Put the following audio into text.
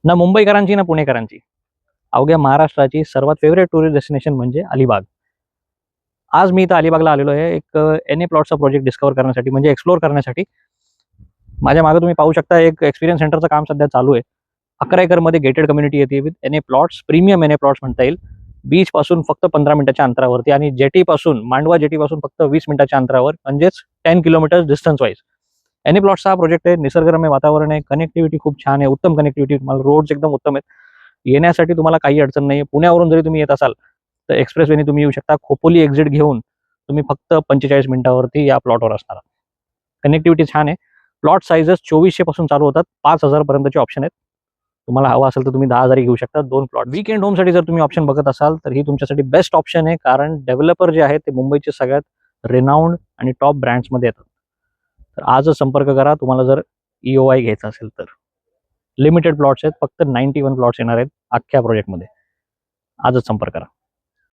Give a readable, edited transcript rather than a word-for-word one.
ना मुंबईकरांची ना पुणेकरांची, अवघ्या महाराष्ट्राची सर्वात फेवरेट टुरिस्ट डेस्टिनेशन म्हणजे अलिबाग. आज मी इथं अलिबागला आलेलो आहे एक एन प्लॉटचा प्रोजेक्ट डिस्कवर करण्यासाठी, म्हणजे एक्सप्लोर करण्यासाठी. माझ्या मागे तुम्ही पाहू शकता एक एक्सपिरियन्स सेंटरचं काम सध्या चालू आहे. 11 एकरमध्ये गेटेड कम्युनिटी येते with N plots, premium N plots म्हणता येईल. बीच पासून फक्त 15 मिनिटाच्या अंतरावरती आणि जेटीपासून, मांडवा जेटीपासून फक्त 20 मिनिटाच्या अंतरावर, म्हणजेच 10 किलोमीटर डिस्टन्स वाईज एनी प्लॉट्सचा हा प्रोजेक्ट आहे. निसर्गरम्य वातावरण आहे, कनेक्टिव्हिटी खूप छान आहे, उत्तम कनेक्टिव्हिटी, तुम्हाला रोड्स एकदम उत्तम आहेत. येण्यासाठी तुम्हाला काही अडचण नाही. पुण्यावरून जरी तुम्ही येत असाल तर एक्सप्रेसवेने तुम्ही येऊ शकता. खोपोली एक्झिट घेऊन तुम्ही फक्त 45 मिनिटावरती या प्लॉटवर असणार. कनेक्टिव्हिटी छान आहे. प्लॉट साईजेस 2400 पासून चालू होतात, 5000 पर्यंतचे ऑप्शन आहेत. तुम्हाला हवा असेल तर तुम्ही 10,000 घेऊ शकता. 2 प्लॉट वीकेंड होमसाठी जर तुम्ही ऑप्शन बघत असाल तर ही तुमच्यासाठी बेस्ट ऑप्शन आहे, कारण डेव्हलपर जे आहेत ते मुंबईचे सगळ्यात रिनाऊंड आणि टॉप ब्रँड्समध्ये येतात. तर आजच संपर्क करा तुम्हाला जर EOI घ्यायचा असेल तर. लिमिटेड प्लॉट्स आहेत, फक्त 91 प्लॉट्स येणार आहेत अख्ख्या प्रोजेक्टमध्ये. आजच संपर्क करा.